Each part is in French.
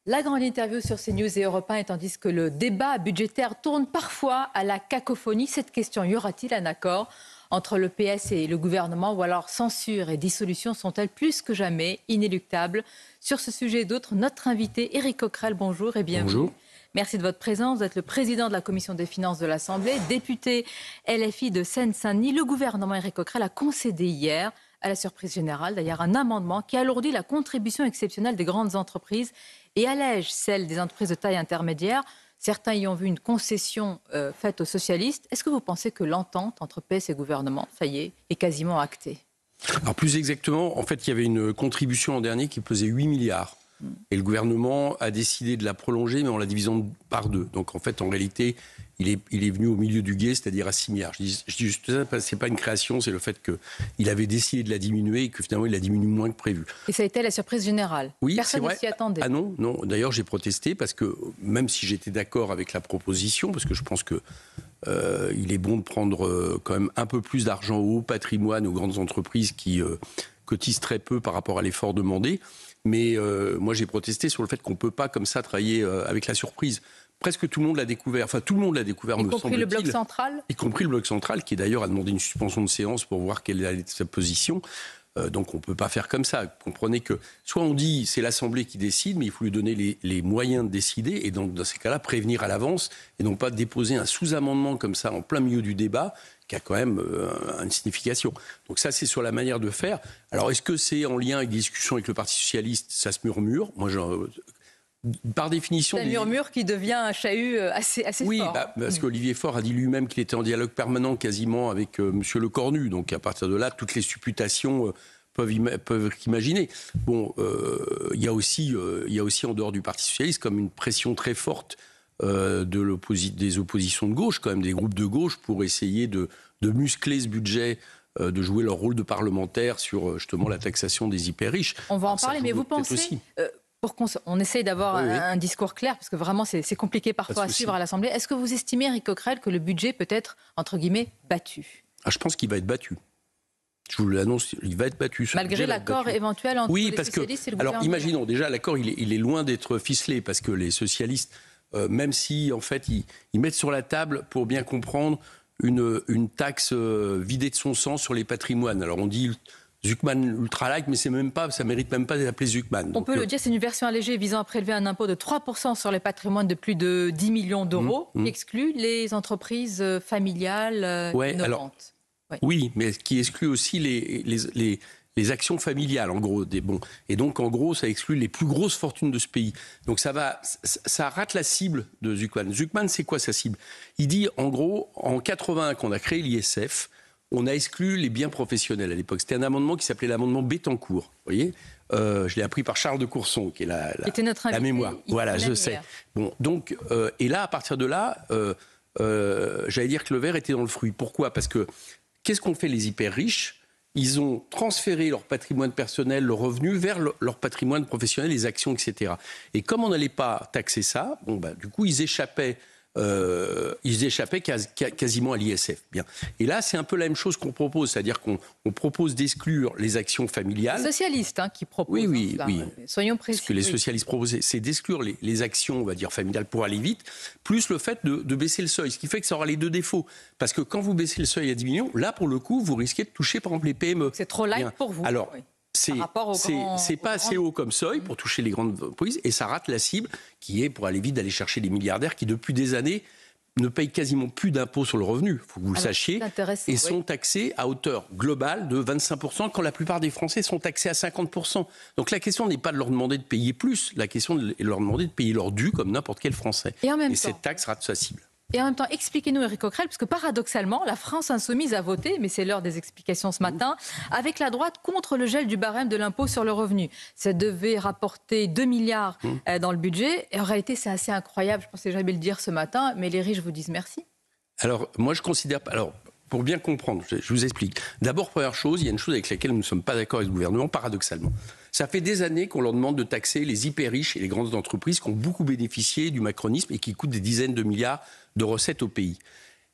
La grande interview sur CNews et Europe 1, et tandis que le débat budgétaire tourne parfois à la cacophonie, cette question, y aura-t-il un accord entre le PS et le gouvernement, ou alors censure et dissolution sont-elles plus que jamais inéluctables? Sur ce sujet et d'autres, notre invité Éric Coquerel, bonjour et bienvenue. Bonjour. Merci de votre présence. Vous êtes le président de la Commission des finances de l'Assemblée, député LFI de Seine-Saint-Denis. Le gouvernement, Éric Coquerel, a concédé hier, à la surprise générale d'ailleurs, un amendement qui alourdit la contribution exceptionnelle des grandes entreprises et allège celle des entreprises de taille intermédiaire. Certains y ont vu une concession faite aux socialistes. Est-ce que vous pensez que l'entente entre PS et gouvernement, ça y est quasiment actée? Alors plus exactement, en fait, il y avait une contribution l'an dernier qui pesait 8 milliards. Et le gouvernement a décidé de la prolonger, mais en la divisant par deux. Donc en fait, en réalité, il est venu au milieu du gué, c'est-à-dire à 6 milliards. Je dis juste ça, c'est pas une création, c'est le fait qu'il avait décidé de la diminuer et que finalement, il la diminue moins que prévu. Et ça a été la surprise générale. Oui, personne ne s'y attendait. Ah non. D'ailleurs, j'ai protesté parce que même si j'étais d'accord avec la proposition, parce que je pense que il est bon de prendre quand même un peu plus d'argent au haut patrimoine, aux grandes entreprises qui cotisent très peu par rapport à l'effort demandé. Mais moi, j'ai protesté sur le fait qu'on ne peut pas comme ça travailler avec la surprise. Presque tout le monde l'a découvert. Enfin, tout le monde l'a découvert, me semble-t-il. Y compris le Bloc central ? Y compris le Bloc central, qui d'ailleurs a demandé une suspension de séance pour voir quelle est sa position. Donc on ne peut pas faire comme ça. Comprenez que soit on dit c'est l'Assemblée qui décide, mais il faut lui donner les moyens de décider, et donc dans ces cas-là, prévenir à l'avance, et non pas déposer un sous-amendement comme ça en plein milieu du débat, qui a quand même une signification. Donc ça, c'est sur la manière de faire. Alors est-ce que c'est en lien avec des discussions avec le Parti Socialiste? Ça se murmure. Moi, par définition... C'est un murmure qui devient un chahut assez fort. Oui, parce qu'Olivier Faure a dit lui-même qu'il était en dialogue permanent quasiment avec M. Lecornu. Donc à partir de là, toutes les supputations peuvent imaginer. Bon, il y a aussi en dehors du Parti Socialiste comme une pression très forte des oppositions de gauche, quand même des groupes de gauche, pour essayer de muscler ce budget, de jouer leur rôle de parlementaire sur justement la taxation des hyper riches. On va en parler, mais vous pensez... pour qu'on essaye d'avoir un discours clair, parce que vraiment c'est compliqué parfois à suivre à l'Assemblée. Est-ce que vous estimez, Éric Coquerel, que le budget peut être, entre guillemets, battu? Je pense qu'il va être battu. Je vous l'annonce, il va être battu. Malgré l'accord éventuel entre les socialistes et le gouvernement. Alors imaginons, déjà l'accord il est loin d'être ficelé, parce que les socialistes, même si en fait ils mettent sur la table, pour bien comprendre, une taxe vidée de son sens sur les patrimoines. Alors on dit... Zuckman ultra-light, mais ça ne mérite même pas d'être appelé Zuckman. On peut le dire, c'est une version allégée visant à prélever un impôt de 3% sur les patrimoines de plus de 10 millions d'euros, qui exclut les entreprises familiales innovantes. Oui, mais qui exclut aussi les actions familiales, en gros. Et donc, en gros, ça exclut les plus grosses fortunes de ce pays. Donc, ça rate la cible de Zuckman. Zuckman, c'est quoi sa cible? Il dit, en gros, en 81, qu'on a créé l'ISF, on a exclu les biens professionnels à l'époque. C'était un amendement qui s'appelait l'amendement Bettencourt. Vous voyez, je l'ai appris par Charles de Courson, qui est la mémoire. Voilà, je sais. Bon, donc, et là, à partir de là, j'allais dire que le verre était dans le fruit. Pourquoi? Parce que qu'est-ce qu'ont fait les hyper riches? Ils ont transféré leur patrimoine personnel, leur revenu, vers leur patrimoine professionnel, les actions, etc. Et comme on n'allait pas taxer ça, du coup, ils échappaient quasiment à l'ISF. Bien. Et là, c'est un peu la même chose qu'on propose, c'est-à-dire qu'on propose d'exclure les actions familiales. Les socialistes qui proposent. Oui. Soyons précis. Ce que les socialistes proposaient, c'est d'exclure les actions, on va dire, familiales pour aller vite, plus le fait de baisser le seuil, ce qui fait que ça aura les deux défauts. Parce que quand vous baissez le seuil à 10 millions, là, pour le coup, vous risquez de toucher, par exemple, les PME. C'est trop light pour vous. Alors, c'est pas assez haut comme seuil pour toucher les grandes entreprises, et ça rate la cible qui est, pour aller vite, d'aller chercher les milliardaires qui, depuis des années, ne payent quasiment plus d'impôts sur le revenu, il faut que vous le sachiez, et sont taxés à hauteur globale de 25%, quand la plupart des Français sont taxés à 50%. Donc la question n'est pas de leur demander de payer plus, la question est de leur demander de payer leur dû comme n'importe quel Français. Et cette taxe rate sa cible. Et en même temps, expliquez-nous, Éric Coquerel, parce que paradoxalement, la France insoumise a voté, mais c'est l'heure des explications ce matin, avec la droite contre le gel du barème de l'impôt sur le revenu. Ça devait rapporter 2 milliards dans le budget. Et en réalité, c'est assez incroyable, je pensais jamais le dire ce matin, mais les riches vous disent merci. Alors, moi, je considère pas... Alors, pour bien comprendre, je vous explique. D'abord, première chose, il y a une chose avec laquelle nous ne sommes pas d'accord avec le gouvernement, paradoxalement. Ça fait des années qu'on leur demande de taxer les hyper riches et les grandes entreprises qui ont beaucoup bénéficié du macronisme et qui coûtent des dizaines de milliards de recettes au pays.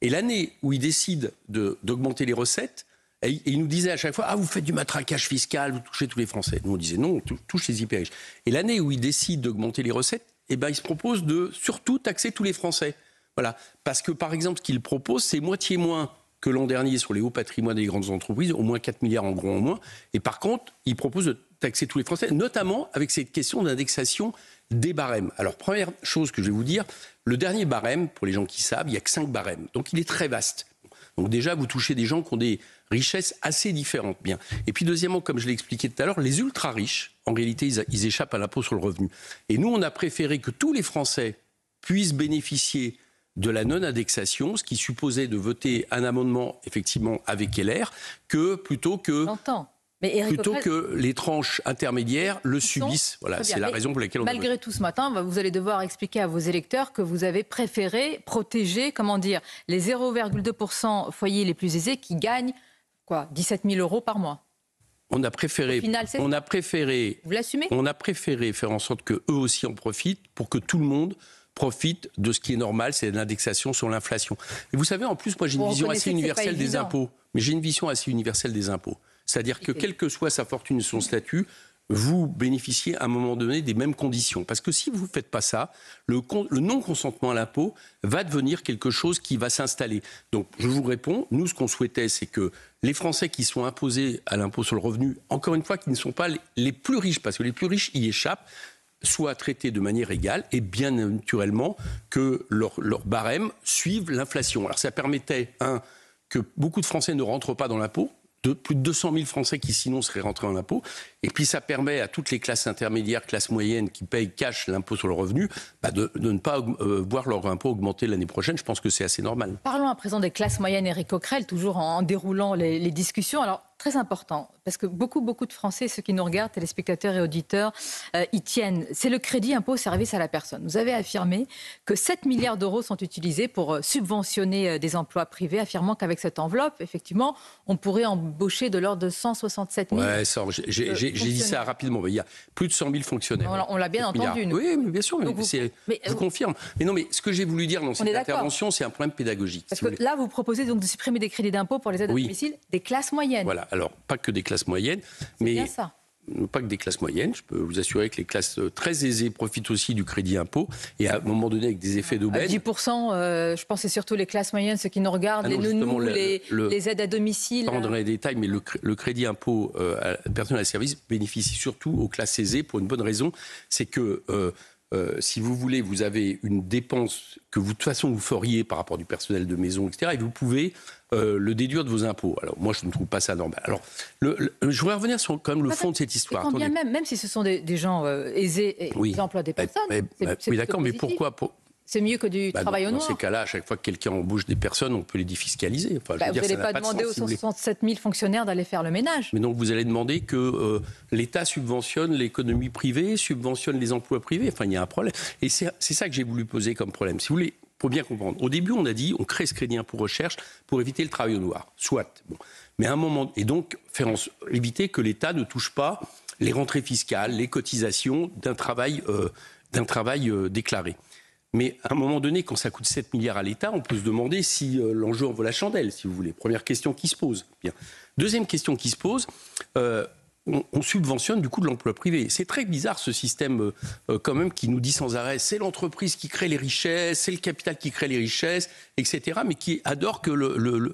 Et l'année où ils décident d'augmenter les recettes, Et il nous disait à chaque fois, vous faites du matraquage fiscal, vous touchez tous les Français. Nous, on disait non, on touche les hyper riches. Et l'année où il décide d'augmenter les recettes, il se propose de surtout taxer tous les Français. Voilà. Parce que, par exemple, ce qu'il propose, c'est moitié moins que l'an dernier sur les hauts patrimoines des grandes entreprises, au moins 4 milliards en gros en moins. Et par contre, il propose de taxer tous les Français, notamment avec cette question d'indexation des barèmes. Alors, première chose que je vais vous dire, le dernier barème, pour les gens qui savent, il n'y a que 5 barèmes. Donc, il est très vaste. Donc déjà, vous touchez des gens qui ont des richesses assez différentes. Bien. Et puis deuxièmement, comme je l'ai expliqué tout à l'heure, les ultra-riches, en réalité, ils échappent à l'impôt sur le revenu. Et nous, on a préféré que tous les Français puissent bénéficier de la non-indexation, ce qui supposait de voter un amendement, effectivement, avec LR, plutôt que les tranches intermédiaires le subissent. Voilà, c'est la raison pour laquelle on a voté. Malgré tout, ce matin, vous allez devoir expliquer à vos électeurs que vous avez préféré protéger, les 0,2% foyers les plus aisés qui gagnent 17 000 euros par mois. On a préféré, vous l'assumez ? On a préféré faire en sorte qu'eux aussi en profitent pour que tout le monde profite de ce qui est normal, c'est l'indexation sur l'inflation. Et vous savez, en plus, moi, j'ai une vision assez universelle des impôts. Mais j'ai une vision assez universelle des impôts. C'est-à-dire que, quelle que soit sa fortune et son statut, vous bénéficiez à un moment donné des mêmes conditions. Parce que si vous ne faites pas ça, le non-consentement à l'impôt va devenir quelque chose qui va s'installer. Donc, je vous réponds, nous, ce qu'on souhaitait, c'est que les Français qui sont imposés à l'impôt sur le revenu, encore une fois, qui ne sont pas les plus riches, parce que les plus riches y échappent, soient traités de manière égale et bien naturellement que leur barème suive l'inflation. Alors ça permettait, que beaucoup de Français ne rentrent pas dans l'impôt, plus de 200 000 Français qui sinon seraient rentrés en impôt, et puis ça permet à toutes les classes intermédiaires, classes moyennes qui payent cash l'impôt sur le revenu, de ne pas voir leur impôt augmenter l'année prochaine. Je pense que c'est assez normal. Parlons à présent des classes moyennes, Éric Coquerel, toujours en déroulant les discussions. Alors, très important, parce que beaucoup de Français, ceux qui nous regardent, téléspectateurs et auditeurs, y tiennent. C'est le crédit impôt service à la personne. Vous avez affirmé que 7 milliards d'euros sont utilisés pour subventionner des emplois privés, affirmant qu'avec cette enveloppe, effectivement, on pourrait embaucher de l'ordre de 167 000. Ouais, j'ai dit ça rapidement. Mais il y a plus de 100 000 fonctionnaires. On l'a bien entendu. Oui, mais bien sûr, je confirme. Mais non, mais ce que j'ai voulu dire dans cette intervention, c'est un problème pédagogique. Parce que là, vous proposez donc de supprimer des crédits d'impôt pour les aides à domicile des classes moyennes. Voilà. Alors, pas que des classes moyennes, mais pas que des classes moyennes. Je peux vous assurer que les classes très aisées profitent aussi du crédit impôt et à un moment donné avec des effets d'aubaine. 10%, je pense que c'est surtout les classes moyennes, ceux qui nous regardent, les nounous, les aides à domicile. Pas dans les détails, mais le crédit impôt personnel à service bénéficie surtout aux classes aisées pour une bonne raison, c'est que si vous voulez, vous avez une dépense que vous, de toute façon, vous feriez par rapport du personnel de maison, etc. Et vous pouvez le déduire de vos impôts. Alors, moi, je ne trouve pas ça normal. Alors, je voudrais revenir sur quand même le fond de cette histoire. Quand bien même si ce sont des gens aisés et qui emploient des personnes, c'est d'accord, mais pourquoi c'est mieux que du travail au noir. Dans ces cas-là, à chaque fois que quelqu'un embauche des personnes, on peut les défiscaliser. Enfin, vous n'allez pas demander aux 167 000 fonctionnaires d'aller faire le ménage. Mais donc vous allez demander que l'État subventionne l'économie privée, subventionne les emplois privés. Enfin, il y a un problème. Et c'est ça que j'ai voulu poser comme problème. Si vous voulez, pour bien comprendre. Au début, on a dit on crée ce crédit impôt recherche pour éviter le travail au noir. Soit. Bon. Mais à un moment... Et donc, éviter que l'État ne touche pas les rentrées fiscales, les cotisations d'un travail déclaré. Mais à un moment donné, quand ça coûte 7 milliards à l'État, on peut se demander si l'enjeu en vaut la chandelle, si vous voulez. Première question qui se pose. Bien. Deuxième question qui se pose, on subventionne du coup de l'emploi privé. C'est très bizarre ce système quand même qui nous dit sans arrêt c'est l'entreprise qui crée les richesses, c'est le capital qui crée les richesses, etc. Mais qui adore que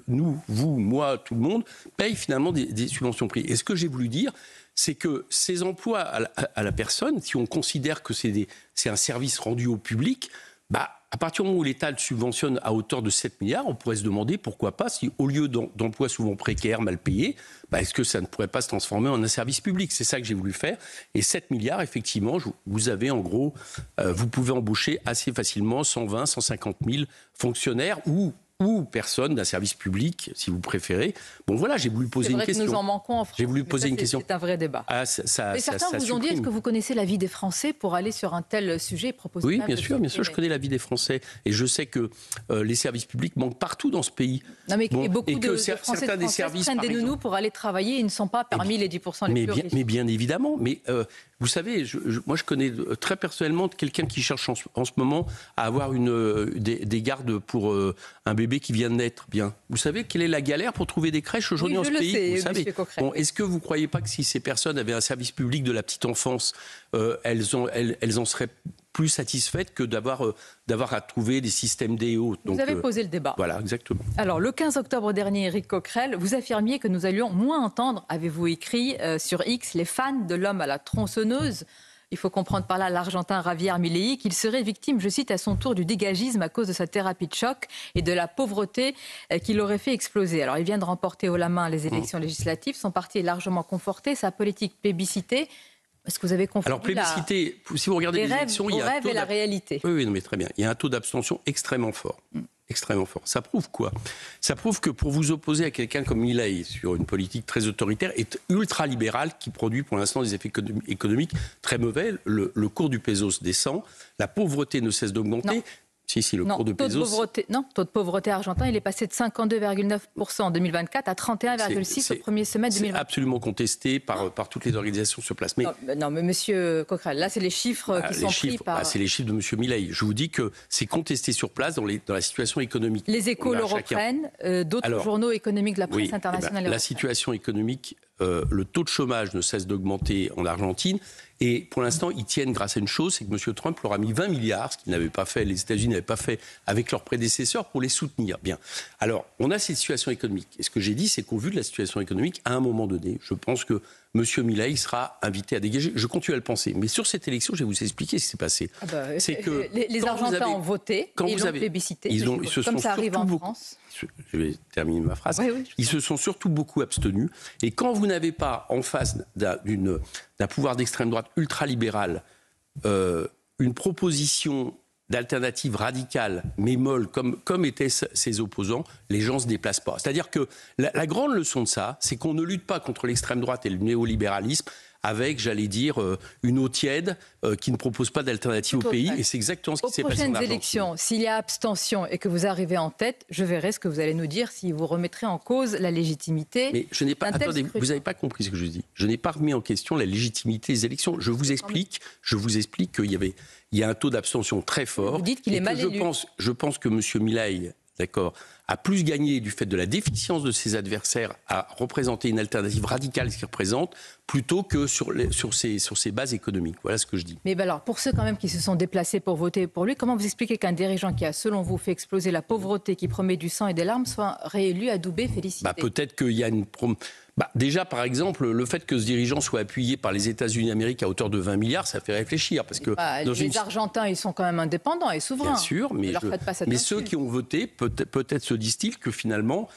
nous, vous, moi, tout le monde paye finalement des subventions privées. Et ce que j'ai voulu dire, c'est que ces emplois à la personne, si on considère que c'est un service rendu au public, à partir du moment où l'État le subventionne à hauteur de 7 milliards, on pourrait se demander pourquoi pas, si au lieu d'emplois souvent précaires, mal payés, est-ce que ça ne pourrait pas se transformer en un service public ? C'est ça que j'ai voulu faire. Et 7 milliards, effectivement, vous avez en gros, vous pouvez embaucher assez facilement 120, 150 000 fonctionnaires ou personnes d'un service public, si vous préférez. Bon, voilà, j'ai voulu poser une question. C'est vrai que nous en manquons en France. J'ai voulu poser une question. C'est un vrai débat. Mais certains vous ont dit, est-ce que vous connaissez l'avis des Français pour aller sur un tel sujet et proposer... Oui, bien sûr, je connais l'avis des Français. Et je sais que les services publics manquent partout dans ce pays. Non, mais beaucoup de Français des services prennent des nounous pour aller travailler et ne sont pas parmi les 10% les plus riches. Mais bien évidemment, mais... vous savez, moi je connais très personnellement quelqu'un qui cherche en ce moment à avoir des gardes pour un bébé bébé qui vient de naître. Bien. Vous savez quelle est la galère pour trouver des crèches aujourd'hui Oui, dans ce pays? sais, Vous savez. Bon, est-ce que vous ne croyez pas que si ces personnes avaient un service public de la petite enfance, elles en seraient plus satisfaites que d'avoir à trouver des systèmes D et autres. Vous avez posé le débat. Voilà, exactement. Alors, le 15 octobre dernier, Éric Coquerel, vous affirmiez que nous allions moins entendre, avez-vous écrit sur X, les fans de l'homme à la tronçonneuse. Il faut comprendre par là l'Argentin Javier Milei, qu'il serait victime, je cite, à son tour du dégagisme à cause de sa thérapie de choc et de la pauvreté qui l'aurait fait exploser. Alors, il vient de remporter haut la main les élections législatives. Son parti est largement conforté, sa politique plébiscitée. Est-ce que vous avez confondu Alors, plébiscité, si vous regardez les élections, il y a rêve et la réalité. Oui, non, mais très bien. Il y a un taux d'abstention extrêmement fort. Extrêmement fort. Ça prouve quoi? Ça prouve que pour vous opposer à quelqu'un comme Milei sur une politique très autoritaire et ultra-libérale qui produit pour l'instant des effets économiques très mauvais, le cours du pesos descend, la pauvreté ne cesse d'augmenter. Si, le cours de pesos... taux de pauvreté argentin, il est passé de 52,9% en 2024 à 31,6% au premier semestre 2020. C'est absolument contesté par toutes les organisations sur place. Mais non, mais monsieur Coquerel, là, c'est les chiffres qui sont pris par... c'est les chiffres de monsieur Milei. Je vous dis que c'est contesté sur place dans la situation économique. Les Échos le reprennent, d'autres journaux économiques de la presse internationale. La situation économique, le taux de chômage ne cesse d'augmenter en Argentine. Et pour l'instant, ils tiennent grâce à une chose, c'est que M. Trump leur a mis 20 milliards, ce qu'ils n'avaient pas fait, les États-Unis n'avaient pas fait avec leurs prédécesseurs, pour les soutenir. Bien. Alors, on a cette situation économique. Et ce que j'ai dit, c'est qu'au vu de la situation économique, à un moment donné, je pense que M. Milei sera invité à dégager. Je continue à le penser. Mais sur cette élection, je vais vous expliquer ce qui s'est passé. C'est que les Argentins ont voté, ils l'ont plébiscité, comme ça arrive en France. Je vais terminer ma phrase. Oui, ils se sont surtout beaucoup abstenus. Et quand vous n'avez pas en face d'un pouvoir d'extrême droite ultralibéral une proposition d'alternative radicale, mais molle, comme étaient ses opposants, les gens ne se déplacent pas. C'est-à-dire que la grande leçon de ça, c'est qu'on ne lutte pas contre l'extrême droite et le néolibéralisme avec, j'allais dire, une eau tiède qui ne propose pas d'alternative au pays. Et c'est exactement ce qui s'est passé en Argentine. Aux prochaines élections, s'il y a abstention et que vous arrivez en tête, je verrai ce que vous allez nous dire, si vous remettrez en cause la légitimité. Mais je n'ai pas. Attendez, vous n'avez pas compris ce que je dis. Je n'ai pas remis en question la légitimité des élections. Je vous explique qu'il y a un taux d'abstention très fort. Vous dites qu'il est mal élu. Je pense que M. Milei, d'accord, a plus gagné du fait de la déficience de ses adversaires à représenter une alternative radicale, ce qu'il représente, plutôt que sur ses bases économiques. Voilà ce que je dis. Mais alors, pour ceux quand même qui se sont déplacés pour voter pour lui, comment vous expliquez qu'un dirigeant qui a, selon vous, fait exploser la pauvreté, qui promet du sang et des larmes, soit réélu, adoubé, félicité? Peut-être qu'il y a une... déjà, par exemple, le fait que ce dirigeant soit appuyé par les États-Unis d'Amérique à hauteur de 20 milliards, ça fait réfléchir. Parce que les Argentins, ils sont quand même indépendants et souverains. Bien sûr, mais ceux qui ont voté, peut-être se disent-ils que finalement,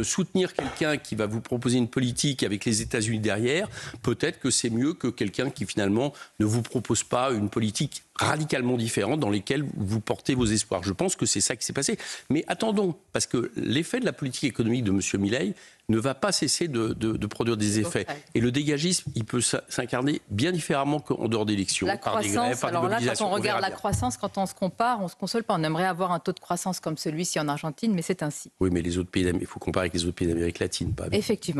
soutenir quelqu'un qui va vous proposer une politique avec les États-Unis derrière, peut-être que c'est mieux que quelqu'un qui finalement ne vous propose pas une politique radicalement différente dans laquelle vous portez vos espoirs. Je pense que c'est ça qui s'est passé. Mais attendons, parce que l'effet de la politique économique de M. Milei ne va pas cesser de produire des effets. Et le dégagisme, il peut s'incarner bien différemment qu'en dehors d'élections. La croissance, alors là, quand on regarde la croissance, quand on se compare, on ne se console pas. On aimerait avoir un taux de croissance comme celui-ci en Argentine, mais c'est ainsi. Oui, mais les autres pays, il faut comparer avec les autres pays d'Amérique latine. Pas Effectivement.